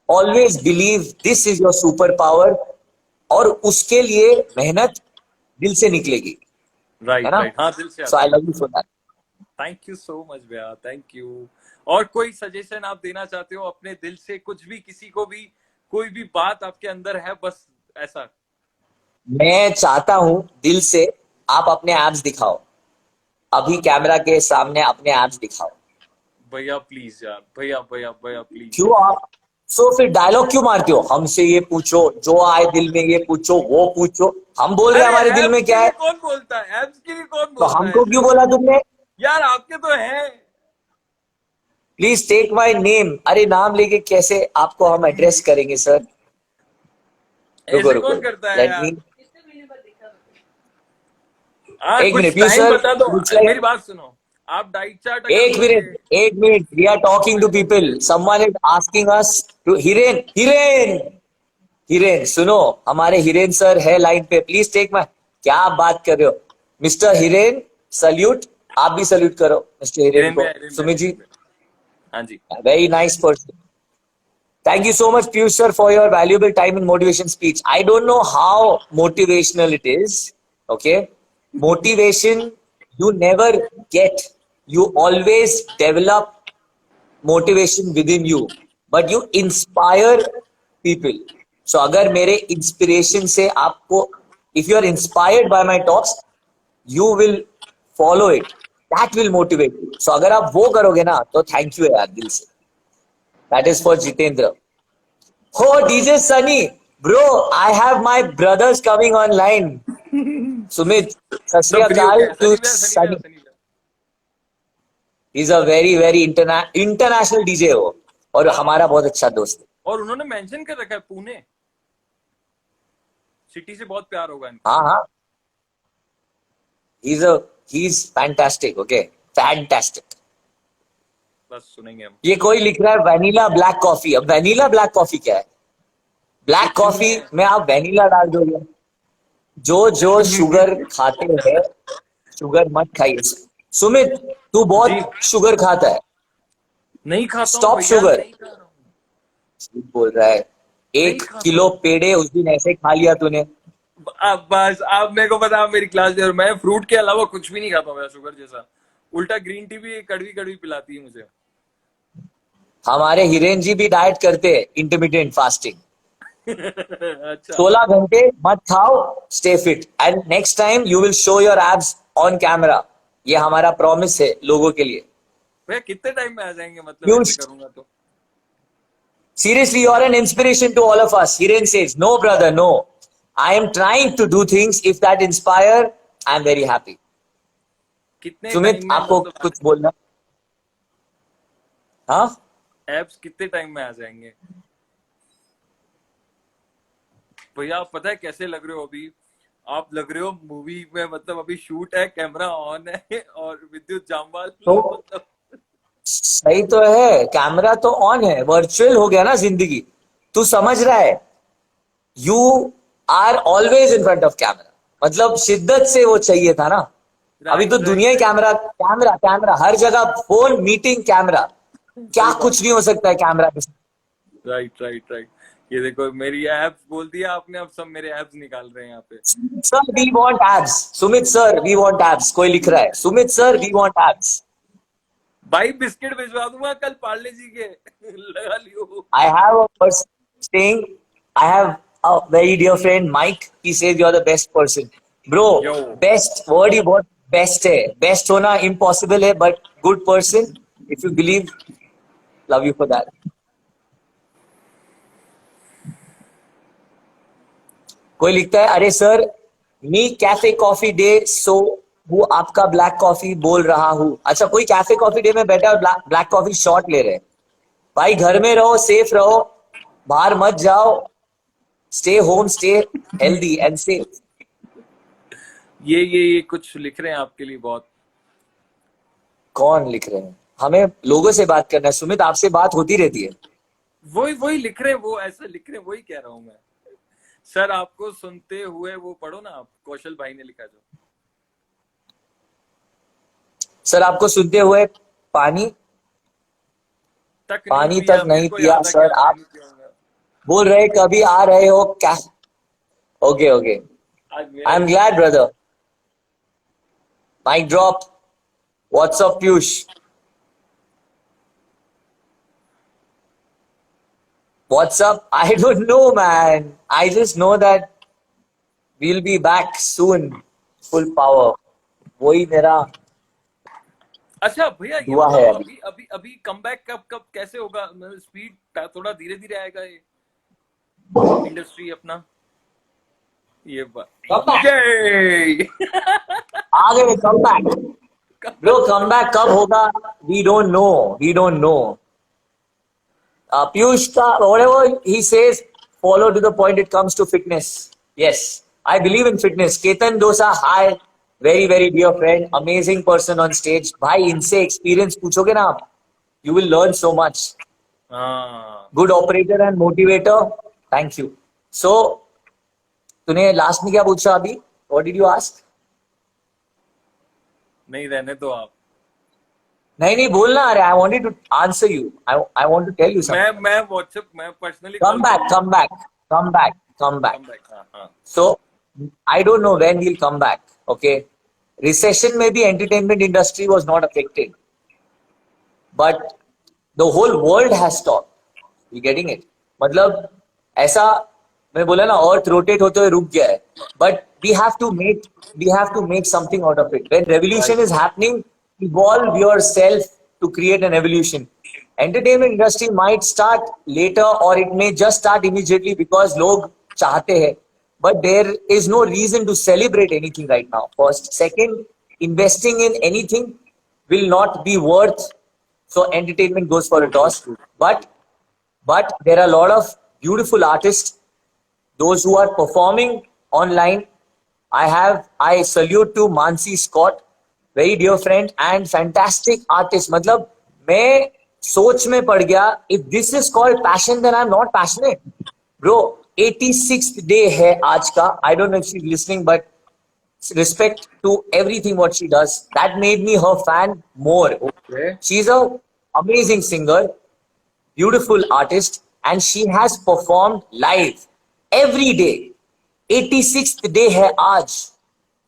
always believe this is your super power. और उसके लिए मेहनत दिल से निकलेगी. Right. है ना? Right. हाँ, दिल से So आता I है. love you for that. Thank you so much भैया, थैंक यू. और कोई सजेशन आप देना चाहते हो अपने दिल से, कुछ भी, किसी को भी, कोई भी बात आपके अंदर है, बस ऐसा. मैं चाहता हूं दिल से आप अपने एब्स दिखाओ. अभी कैमरा के सामने अपने एब्स दिखाओ. भैया प्लीज यार, भैया भैया भैया प्लीज. क्यों आप सो फिर डायलॉग क्यों मारते हो? हमसे ये पूछो, जो आए दिल में ये पूछो, वो पूछो. हम बोल रहे हैं हमारे दिल में क्या है. कौन बोलता है एब्स के लिए? कौन तो बोलता हमको है क्यों बोला तुमने? यार? आपके तो है. Please take my name. अरे नाम लेके कैसे आपको हम एड्रेस करेंगे सर? रुको ऐसे रुको, कौन करता है लेट यार? मी. हाँ, एक कुछ मिनट, you टाइम sir, बता दो. looks like- मेरी बात सुनो, आप डाइट चार्ट एक minute. We are talking to people. Someone is asking us to. Hiren, Hiren सुनो, हमारे हिरेन सर है लाइन पे. Please take my. क्या आप बात कर रहे हो मिस्टर हिरेन? सल्यूट. आप भी सल्यूट करो मिस्टर हिरेन को. सुमित जी, हाँ जी. very nice person. Thank you so much, Piyush sir, for your valuable time in motivation speech. I don't know how motivational it is. Okay, motivation you never get. You always develop motivation within you, but you inspire people. So अगर मेरे inspiration से आपको, if you are inspired by my talks, you will follow it. That will motivate you. So अगर आप वो करोगे ना तो thank you यार दिल से. That is for Jitendra. Oh, DJ Sunny, bro, I have my brothers coming online. Sumit, sat shri akal to Sunny. He's a very international DJ हो और हमारा बहुत अच्छा दोस्त है. और उन्होंने मेंशन कर रखा है पुणे सिटी से बहुत प्यार होगा इनको. हाँ. He's fantastic. Okay, fantastic. बस सुनेंगे हम. ये कोई लिख रहा है वैनिला ब्लैक कॉफी. अब वैनिला ब्लैक कॉफी क्या है? ब्लैक कॉफी में आप वैनिला डाल दोगे. जो शुगर खाते हैं, शुगर मत खाइए. सुमित, तू बहुत शुगर खाता है. नहीं खाता. Stop sugar. बोल रहा है 1 किलो पेड़े उस दिन ऐसे खा लिया तूने. अब बस, आप मेरे को पता, आप मेरी क्लास ले. मैं फ्रूट के अलावा कुछ भी नहीं खाता हूँ शुगर जैसा. उल्टा ग्रीन टी भी कड़वी कड़वी पिलाती है मुझे. हमारे हिरेन जी भी डाइट करते हैं, इंटरमीडिएट फास्टिंग. अच्छा. 16 घंटे मत खाओ, stay fit, and next time you will show your abs on camera. ये हमारा प्रॉमिस है लोगों के लिए. भैया कितने टाइम में आ जाएंगे? मतलब ऐसे करूंगा तो. Seriously, you are an inspiration to all of us. Hiren says, no brother, no. I am trying to do things. If that inspire, I am very happy. कितने सुमित, टाइम में आपको मतलब कुछ बोलना? हाँ, एप्स कितने टाइम में आ जाएंगे? भैया आप पता है कैसे लग रहे हो अभी? आप लग रहे हो मूवी में. मतलब अभी शूट है, कैमरा ऑन है और विद्युत जामवाल. तो मतलब सही तो है, कैमरा तो ऑन है. वर्चुअल हो गया ना जिंदगी. तू समझ रहा है? You are always in front of camera, मतलब शिद्दत से वो चाहिए था ना। अभी तो दुनिया ही कैमरा कैमरा कैमरा, हर जगह फोन, मीटिंग, कैमरा, क्या कुछ नहीं हो सकता है कैमरा के साथ। Right right right. ये देखो मेरी एप्स बोल दिया आपने, अब सब मेरे एप्स निकाल रहे हैं यहाँ पे। Sir we want abs, Sumit sir we want abs, कोई लिख रहा है Sumit sir we want abs. भाई बिस्किट भिजवा दूंगा कल पार्ले जी के लगा लियो। I have a person saying, I have a very dear friend, Mike. He says you're the best person. Bro, Yo. best word ही बहुत best है. Best होना impossible है, but good person. If you believe, love you for that. कोई लिखता है, अरे sir, मी cafe coffee day, सो वो आपका ब्लैक कॉफी बोल रहा हूँ। अच्छा, कोई कैफे कॉफी डे में बैठा और ब्लैक कॉफी शॉट ले रहे हैं। भाई घर में रहो, सेफ रहो, बाहर मत जाओ, stay home, stay healthy and safe. ये कुछ लिख रहे हैं आपके लिए बहुत। कौन लिख रहे हैं? हमें लोगों से बात करना है सुमित, आपसे बात होती रहती है। वही लिख रहे हैं, वो ऐसा लिख रहे हैं, वही कह रहा हूँ मैं। सर आपको सुनते हुए वो पढ़ो ना आप, कौशल भाई ने लिखा जो। सर आपको सुनते हुए पानी पानी तक नहीं पिया सर, आप बोल रहे कभी आ रहे हो क्या? Okay okay, I am glad brother. Mic drop. What's up Piyush? What's up? I don't know, man. I just know that we'll be back soon, full power. वही मेरा अच्छा भैया, ये दुआ है बताओ, अभी। अभी कमबैक कब कैसे होगा? मतलब स्पीड थोड़ा धीरे धीरे आएगा ये इंडस्ट्री अपना। ये आ गए come back bro. Come back कब होगा? We don't know. Piyush ka, whatever he says, follow to the point. It comes to fitness. Yes, I believe in fitness. Ketan Dosa, hi, very dear friend, amazing person on stage. भाई इनसे experience पूछोगे ना आप, you will learn so much. Good operator and motivator. Thank you. So, तूने last में क्या पूछा अभी? What did you ask? नहीं रहने दो आप। नहीं बोलना। अरे I wanted to answer you. I want to tell you something. मैं व्हाट्सएप में पर्सनली Come back. हाँ। So I don't know when he'll come back. Okay, recession में भी entertainment industry was not affected, but the whole world has stopped. You getting it? मतलब ऐसा मैं बोला ना, अर्थ रोटेट होते हुए रुक गया है, but we have to make something out of it. When revolution is happening, evolve yourself to create an evolution. Entertainment industry might start later or it may just start immediately because लोग चाहते हैं, but there is no reason to celebrate anything right now. First, second, investing in anything will not be worth, so entertainment goes for a toss. But there are a lot of beautiful artists, those who are performing online. I salute to Mansi Scott, very dear friend and fantastic artist. मतलब मैं सोच में पड़ गया, if this is called passion, then I'm not passionate. Bro, 86th day है आज का. I don't know if she's listening, but respect to everything what she does. That made me her fan more. Okay. She's a amazing singer, beautiful artist, and she has performed live every day. 86th day है आज.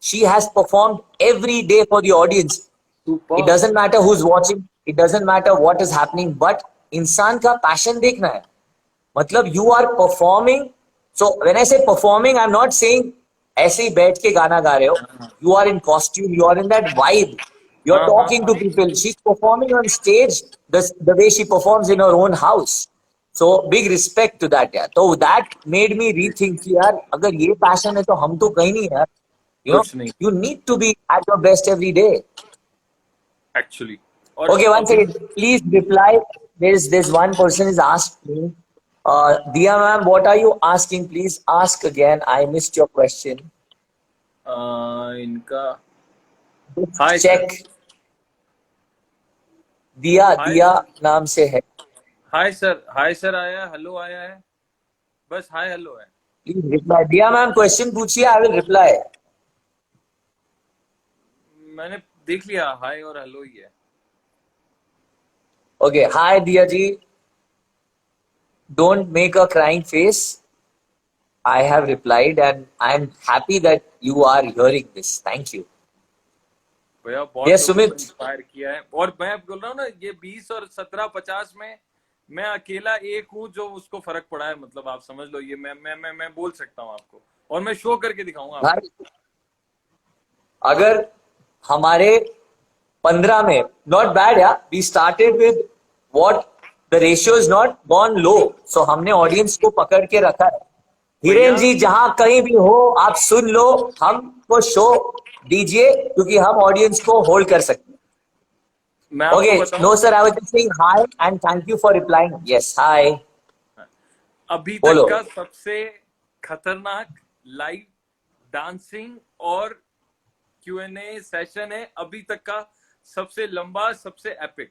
She has performed every day for the audience. Super. It doesn't matter who's watching. It doesn't matter what is happening. But इंसान का passion देखना है. मतलब you are performing. So when I say performing, I'm not saying ऐसे ही बैठ के गाना गा रहे हो. You are in costume. You are in that vibe. You are talking to people. She's performing on stage the way she performs in her own house. So big respect to that यार. तो that made me rethink कि यार अगर ये passion है तो हम तो कहीं नहीं यार. You know, you need to be at your best every day. Actually. Okay, one second. Please reply. There's one person is asked me, Diya ma'am, what are you asking? Please ask again. I missed your question. इनका Hi, check. दिया नाम से है. Hi sir आया, hello आया है, बस hi hello है. Please reply. दिया मैम क्वेश्चन पूछिए, आई विल रिप्लाई। मैंने देख लिया, हाय और हेलो ही है। Okay, hi Diya ji, don't make a crying face. I have replied and I am happy that you are hearing this. Thank you. भैया बहुत Yes, लोगों को Sumit. इंस्पायर किया है, और मैं बोल रहा हूँ ना, ये 20 और 17 50 में मैं अकेला एक हूँ जो उसको फर्क पड़ा है। मतलब आप समझ लो, ये मैं बोल सकता हूँ आपको, और मैं शो करके दिखाऊंगा आपको। भाई अगर हमारे 15 में नॉट बैड यार, we started with what the ratio is not gone low, so हमने ऑडियंस को पकड़ के रखा है। हिरेन जी जहां कहीं भी हो आप सुन लो, हमको शो दीजिए क्योंकि हम ऑडियंस को होल्ड कर सकते हैं। मैं आपको ओके, बताऊं, no sir, I was just saying hi and thank you for replying. Yes, hi, अभी तक बोलो। का सबसे खतरनाक लाइव डांसिंग और Q&A सेशन है, अभी तक का सबसे लंबा, सबसे एपिक।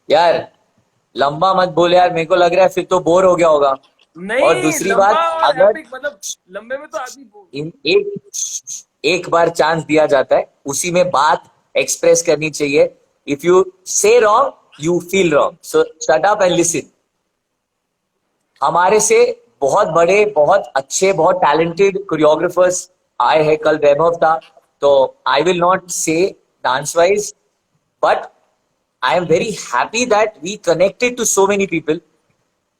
यार लंबा मत बोल यार, मेरे को लग रहा है फिर तो बोर हो गया होगा। नहीं, और दूसरी लंबा बात, और अगर एपिक मतलब लंबे में तो आदमी इन एक बार चांस दिया जाता है, उसी में बात एक्सप्रेस करनी चाहिए। इफ यू से wrong you feel wrong, so shut up and listen. हमारे से बहुत बड़े, बहुत अच्छे, बहुत टैलेंटेड कोरियोग्राफर्स आए हैं। कल वैभव था, तो आई विल नॉट से dance wise, but I am very happy that we connected to so many people.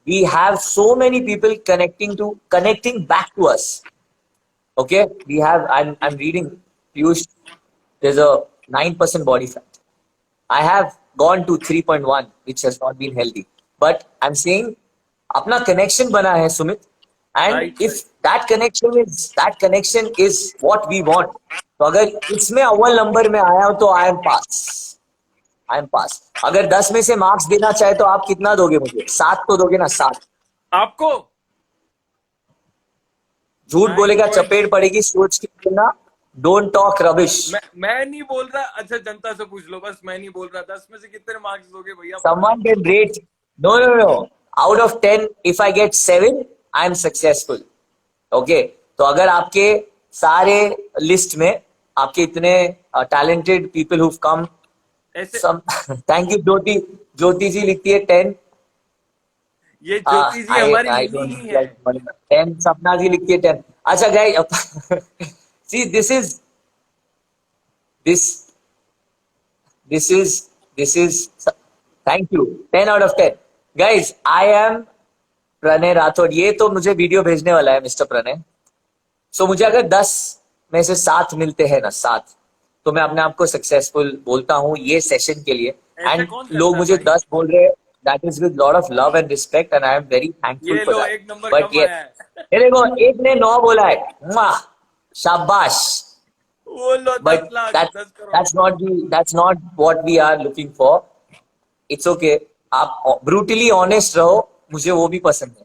We have so many people connecting back to us. Okay, we have. I'm reading. Piyush, there's a 9% body fat. I have gone to 3.1, which has not been healthy. But I'm saying, अपना connection बना है Sumit, and Right, if that connection is what we want. तो अगर इसमें अव्वल number में आया हो तो I am पास। अगर 10 में से मार्क्स देना चाहे तो आप कितना दोगे मुझे? 7 तो दोगे ना? 7। आपको झूठ बोलेगा 9 चपेट पड़ेगी, सोच के बोलना। Don't talk rubbish. मैं नहीं बोल रहा। अच्छा, जनता से पूछ लो, बस मैं नहीं बोल रहा। 10 में से कितने मार्क्स दोगे भैया? Someone can rate. No. Out of 10, if I get 7, I am successful. Okay. तो अगर आपके सारे लिस्ट में आपके इतने talented people who've come, ऐसे थैंक यू। ज्योति जी लिखती है 10। ये ज्योति जी हमारी I मिली don't ही है। like 10। सपना जी लिखती है 10। अच्छा guys, see this is thank you, 10 out of 10 guys। I am Pranay Rathore. ये तो मुझे वीडियो भेजने वाला है मिस्टर प्रणय। सो मुझे अगर 10 में से 7 मिलते हैं ना, 7, तो मैं अपने आप को सक्सेसफुल बोलता हूँ ये सेशन के लिए। ऐसे एंड कौन करता लोग है मुझे भाई? 10 बोल रहे हैं, that is with lot of love and respect and I am very thankful ये फॉर लो, दैट। एक नंबर बट कम ये आया है। देखो, एक ने 9 बोला है, मुआ, शाबाश। वो लो, 10 but lakh, 10 crore. that's not what we are looking for. It's okay, आप ब्रूटली ऑनेस्ट रहो, मुझे वो भी पसंद है।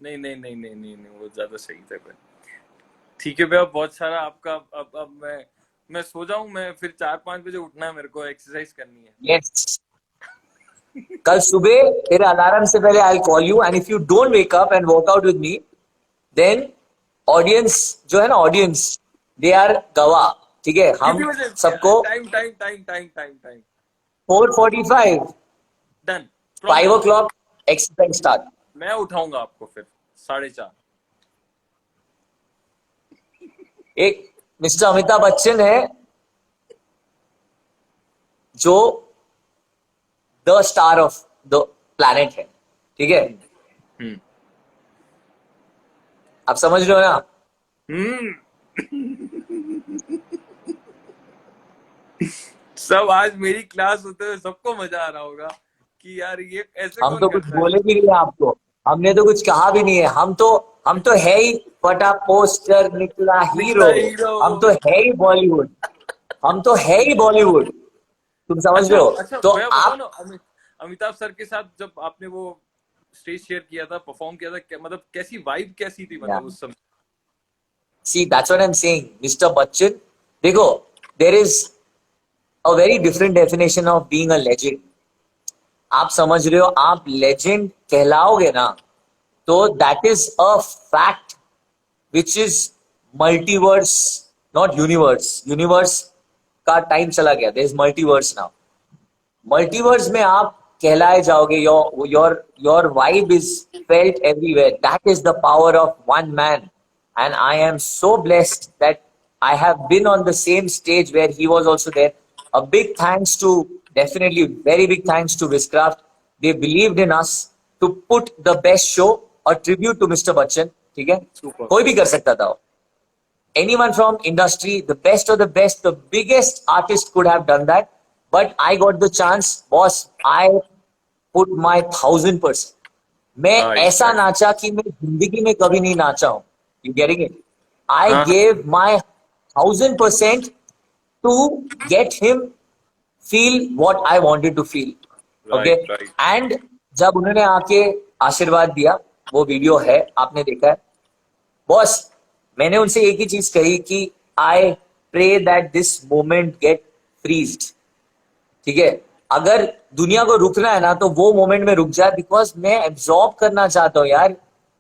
नहीं, वो ज्यादा सही था भाई। ठीक है भैया, बहुत सारा आपका। अब मैं सो जाऊं। मैं फिर 4-5 बजे उठना है, मेरे को एक्सरसाइज करनी है। Yes. कल सुबह तेरे अलार्म से पहले I'll call you and if you don't wake up and work out with me, then audience जो है ना, ऑडियंस they are गवाह। ठीक है, हम कितने बजे? सबको time 4:45 done. 5 o'clock exercise start. मैं उठाऊंगा आपको फिर 4:30। एक मिस्टर अमिताभ बच्चन है जो the star of the planet है। ठीक है, आप समझ रहे हो ना? सब आज मेरी क्लास होते हुए सबको मजा आ रहा होगा कि यार ये ऐसे हम कौन तो कुछ करता है। बोले भी नहीं है आपको, हमने तो कुछ कहा भी नहीं है। हम तो है ही फटा पोस्टर निकला हीरो। हीरो। हम तो है ही बॉलीवुड। हम तो है ही बॉलीवुड। तुम समझ रहे हो? अच्छा तो भैया बताओ आप ना, अमिताभ सर के साथ जब आपने वो स्टेज शेयर किया था, परफॉर्म किया था, मतलब कैसी वाइब कैसी थी मतलब उस समय? see, that's what I'm saying, mister Bachchan. देखो, there is a very different definition of being a legend. आप समझ रहे हो? आप लेजेंड कहलाओगे ना, तो that is a fact which is multiverse, not universe. Universe का टाइम चला गया. There is multiverse now. Multiverse में आप कहलाए जाओगे. Your vibe is felt everywhere. That is the power of one man, and I am so blessed that I have been on the same stage where he was also there. A big thanks to, definitely very big thanks to Viscraft. They believed in us to put the best show, a tribute to Mr. Bachchan. ठीक है, Super. कोई भी कर सकता था. Anyone from industry, the best of the best, the biggest artist could have done that. But I got the chance, boss. I put my 1000%. मैं Right, ऐसा right. नाचा कि मैं जिंदगी में कभी नहीं नाचा हूँ. You getting it? I हाँ. gave my 1000% to get him feel what I wanted to feel. Okay? Right, right. And जब उन्होंने आके आशीर्वाद दिया, वो वीडियो है, आपने देखा है. बॉस, मैंने उनसे एक ही चीज कही कि I pray that this moment get freezed. ठीक है, अगर दुनिया को रुकना है ना तो वो मोमेंट में रुक जाए, बिकॉज मैं एब्जॉर्ब करना चाहता हूँ यार.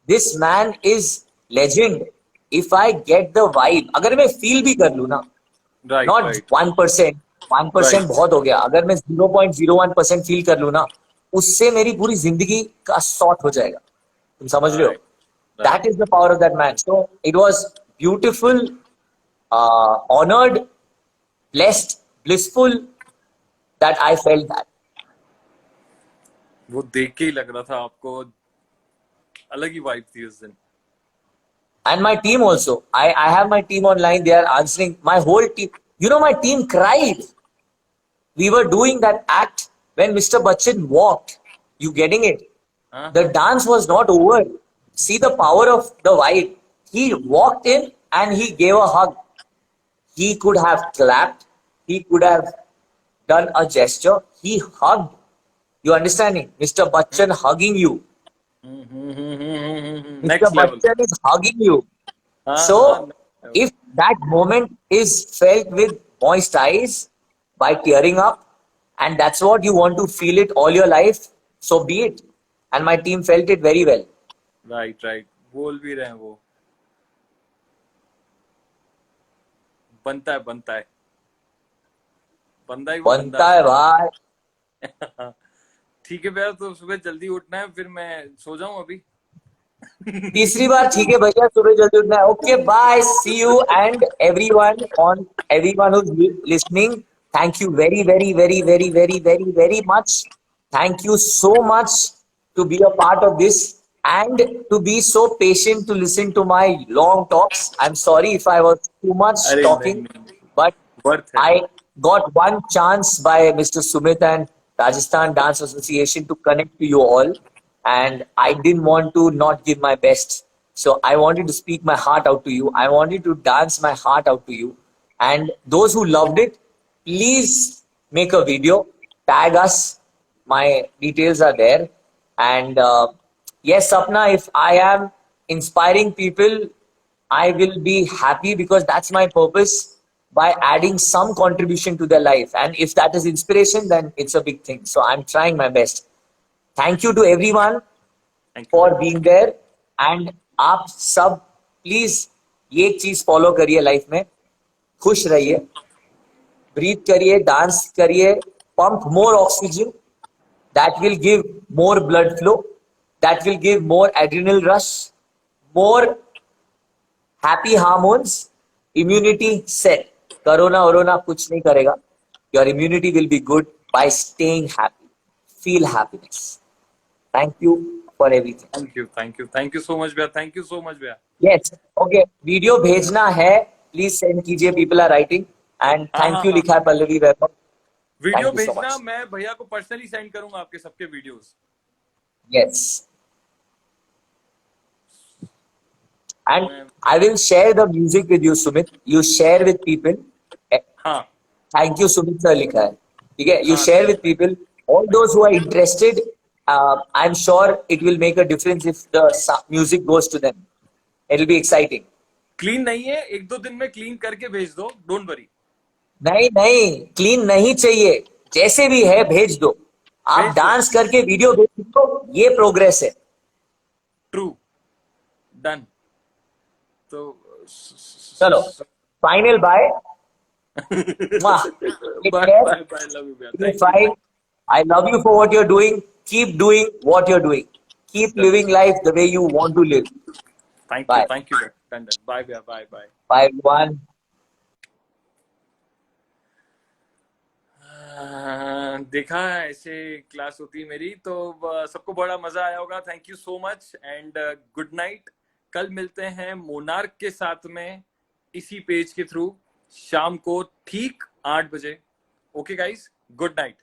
This man is legend. If I get the vibe, अगर मैं फील भी कर लू ना, Right, नॉट right. 1%, 1% Right. बहुत हो गया. अगर मैं 0.01% फील कर लू ना, उससे मेरी पूरी जिंदगी का सॉर्ट हो जाएगा. तुम समझ रहे हो? Right. That is the power of that man. So it was beautiful, honored, blessed, blissful that I felt that. वो देख के ही लग रहा था आपको अलग ही वाइब थी उस दिन. And my team also. I have my team online. They are answering. My whole team. You know, my team cried. We were doing that act when Mr. Bachchan walked. You getting it? हाँ? The dance was not over. See the power of the vibe. He walked in and he gave a hug. He could have clapped. He could have done a gesture. He hugged. You understanding? Mr. Bachchan hugging you. Mr. Next level. Bachchan is hugging you. हाँ, So, हाँ, if that moment is felt with moist eyes, by tearing up, and that's what you want to feel it all your life, so be it. And my team felt it very well. Right right. बोल भी रहे हैं वो. बनता है बनता है बंदा ही वो बनता है भाई. है. ठीक है भैया, तो सुबह जल्दी उठना है, फिर मैं सो जाऊं अभी. तीसरी बार ठीक है भैया, सुबह जल्दी उठना है. Okay, bye, see you. And everyone who's listening, thank you very very very very very very very much. Thank you so much to be a part of this and to be so patient to listen to my long talks. I'm sorry if I was too much अरे talking, नहीं, but worth है. I got one chance by Mr. Sumit and Rajasthan Dance Association to connect to you all, and I didn't want to not give my best. So I wanted to speak my heart out to you. I wanted to dance my heart out to you. And those who loved it, please make a video, tag us. My details are there. And yes, Sapna, if I am inspiring people, I will be happy, because that's my purpose, by adding some contribution to their life. And if that is inspiration, then it's a big thing. So I'm trying my best. Thank you to everyone Thank you. for being there. And आप सब please ये चीज follow करिए life में. खुश रहिए, breathe करिए, dance करिए, pump more oxygen. That will give more blood flow. That will give more adrenal rush, more happy hormones, immunity set. Corona वरोना कुछ नहीं करेगा. Your immunity will be good by staying happy. Feel happiness. Thank you for everything. Thank you so much भैया. Thank you so much भैया. Yes. Okay. Video भेजना है, please send कीजिए. People are writing. And thank you लिखा है Pallavi Vaibhav. Video Thank you so भेजना, much. मैं भैया को पर्सनली सेंड करूंगा आपके सबके videos. Yes. And I will share the music with you, Sumit. You share with people. हाँ. Thank you, Sumit sir लिखा है. ठीक है. You हाँ. share with people. All those who are interested, I'm sure it will make a difference if the music goes to them. It will be exciting. Clean नहीं है, एक दो दिन में क्लीन करके भेज दो. Don't worry. नहीं नहीं, क्लीन नहीं चाहिए. जैसे भी है भेज दो. आप भेज दो. डांस करके वीडियो भेज दो. ये प्रोग्रेस है. True, done. तो चलो final bye. Take bye care. Bye bye, love you भैया, Be thank fine. I love you for what you're doing. Keep doing what you're doing. Keep you, living life the way you want to live. Thank you Bye. Thank you, done done, bye भैया, bye bye. Bye everyone. देखा, ऐसे class होती है मेरी, तो सबको बड़ा मजा आया होगा। Thank you so much and good night. कल मिलते हैं मोनार्क के साथ में इसी पेज के थ्रू शाम को ठीक 8 बजे। Okay guys, good night.